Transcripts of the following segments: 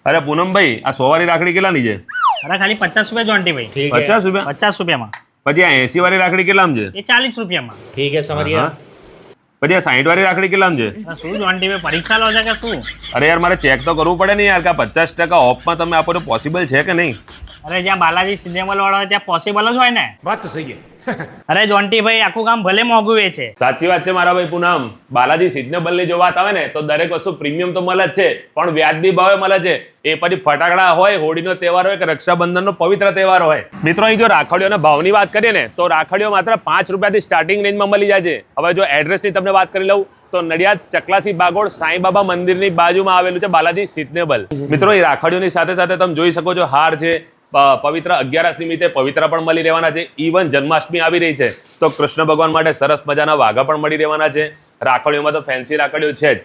અરે પૂનમભાઈ આ 100 વાળી રાખડી કેટલાની છે? અરે ખાલી 50 રૂપિયા જોન્ટી ભાઈ. 50 રૂપિયા? 50 રૂપિયામાં. પછી આ 80 વાળી રાખડી કેટલામાં છે? એ 40 રૂપિયામાં. ठीक है समरिया। પછી આ 60 વાળી રાખડી કેટલામાં છે? અરે શું જોન્ટી ભાઈ પરીક્ષા લો છે કે શું? અરે યાર મારે ચેક તો કરવું પડે ને યાર કે 50% ઓફમાં તમે આપો તો પોસિબલ છે કે નહીં? અરે જ્યાં બાલાજી સિનેમા વાળો હોય ત્યાં પોસિબલ જ હોય ને. बात तो सही है। અરે જોન્ટી ભાઈ આખું કામ ભલે મોંઘું વેચે. સાચી વાત છે મારા ભાઈ પૂનમ. બાલાજી સિઝનેબલ ની જો વાત આવે ને તો દરેક વસ્તુ પ્રીમિયમ તો મળે જ છે, પણ વ્યાજબી ભાવે મળે છે. એ પછી ફટાકડા હોય, હોળીનો તહેવાર હોય કે રક્ષાબંધનનો પવિત્ર તહેવાર હોય. મિત્રો અહીં જો રાખડીઓના ભાવની વાત કરીએ ને તો રાખડીઓ માત્ર 5 રૂપિયાથી સ્ટાર્ટિંગ રેન્જમાં મળી જાય છે. હવે જો એડ્રેસની તમને વાત કરી લઉં તો નડિયાદ ચકલાસી બાગોળ સાંઈબાબા મંદિરની બાજુમાં આવેલું છે બાલાજી સિઝનેબલ. મિત્રો એ રાખડીઓની સાથે સાથે તમે જોઈ શકો છો હાર છે, પવિત્ર 11 નિમિત્તે પવિત્ર પણ મળી રહેવાના છે. ઇવન જન્માષ્ટમી આવી રહી છે તો કૃષ્ણ ભગવાન માટે સરસ મજાના વાઘા પણ મળી રહેવાના છે. રાખડીઓમાં તો ફેન્સી રાખડીઓ છે જ.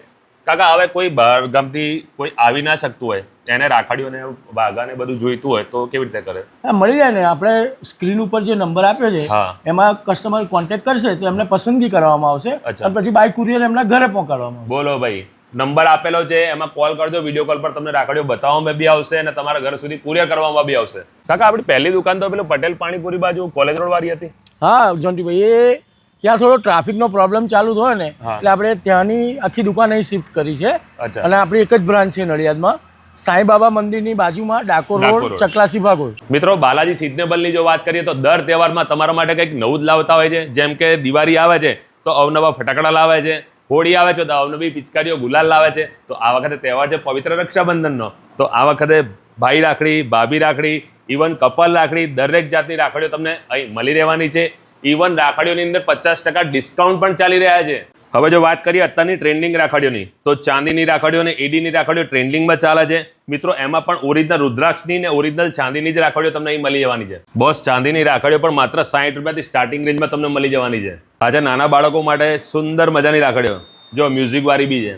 કાકા હવે કોઈ બહાર ગામથી કોઈ આવી ના શકતું હોય એને રાખડીઓને વાઘાને બધું જોઈતું હોય તો કેવી રીતે કરે? હા મળી જાય ને. આપણે સ્ક્રીન ઉપર જે નંબર આપ્યો છે હા. એમાં કસ્ટમર કોન્ટેક્ટ કરશે તો એમને પસંદગી કરવામાં આવશે અચ્છા. અને પછી બાય કુરિયર એમના ઘરે પહોંચાડવામાં આવશે. બોલો ભાઈ, નંબર આપેલો છે એમાં કોલ કરજો. વિડીયો કોલ પર તમને રાખડીઓ બતાવવામાં બી આવશે અને તમારા ઘર સુધી કુરિયર કરવામાં બી આવશે. કાકા આપણી પહેલી દુકાન તો પેલું પટેલ પાણીપુરી બાજુ કોલેજ રોડ વાળી હતી. હા જોન્ટીભાઈ, એ ત્યાં થોડો ટ્રાફિકનો પ્રોબ્લેમ ચાલુ થયો ને હા. એટલે આપણે ત્યાંની આખી દુકાન અહીં શિફ્ટ કરી છે. અચ્છા. અને આપણી એક જ બ્રાન્ચ છે નડિયાદમાં, સાંઈબાબા મંદિરની બાજુમાં ડાકોર ડાકોર રોડ રોડ. ચકલાસી ભાગોળ. મિત્રો બાલાજી સિઝનેબલની જો વાત કરીએ તો દર તહેવારમાં તમારા માટે કંઈક નવું જ લાવતા હોય છે. જેમ કે દિવાળી આવે છે તો અવનવા ફટાકડા લાવે છે, હોળી આવે છે તો અવનવી પિચકારીઓ ગુલાલ લાવે છે. તો આ વખતે તહેવાર છે પવિત્ર રક્ષાબંધનનો, તો આ વખતે ભાઈ રાખડી, ભાભી રાખડી, ઇવન કપલ રાખડી, દરેક જાતની રાખડીઓ તમને અહીં મળી રહેવાની છે. ઇવન રાખડીઓની અંદર 50% ડિસ્કાઉન્ટ પણ ચાલી રહ્યા છે. હવે જો વાત કરીએ અત્યારની ટ્રેન્ડિંગ રાખડીઓની તો ચાંદીની રાખડીઓ અને એડીની રાખડીઓ ટ્રેન્ડિંગમાં ચાલે છે. મિત્રો એમાં પણ ઓરિજિનલ રુદ્રાક્ષની ને ઓરિજિનલ ચાંદીની જ રાખડીઓ તમને અહીં મળી જવાની છે. બોસ ચાંદીની રાખડીઓ પણ માત્ર 60 રૂપિયાથી સ્ટાર્ટિંગ રેન્જમાં તમને મળી જવાની છે. આજે નાના બાળકો માટે સુંદર મજાની રાખડીઓ જો મ્યુઝિક વાળી બી છે.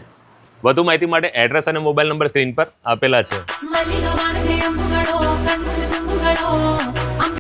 વધુ માહિતી માટે એડ્રેસ અને મોબાઈલ નંબર સ્ક્રીન પર આપેલા છે.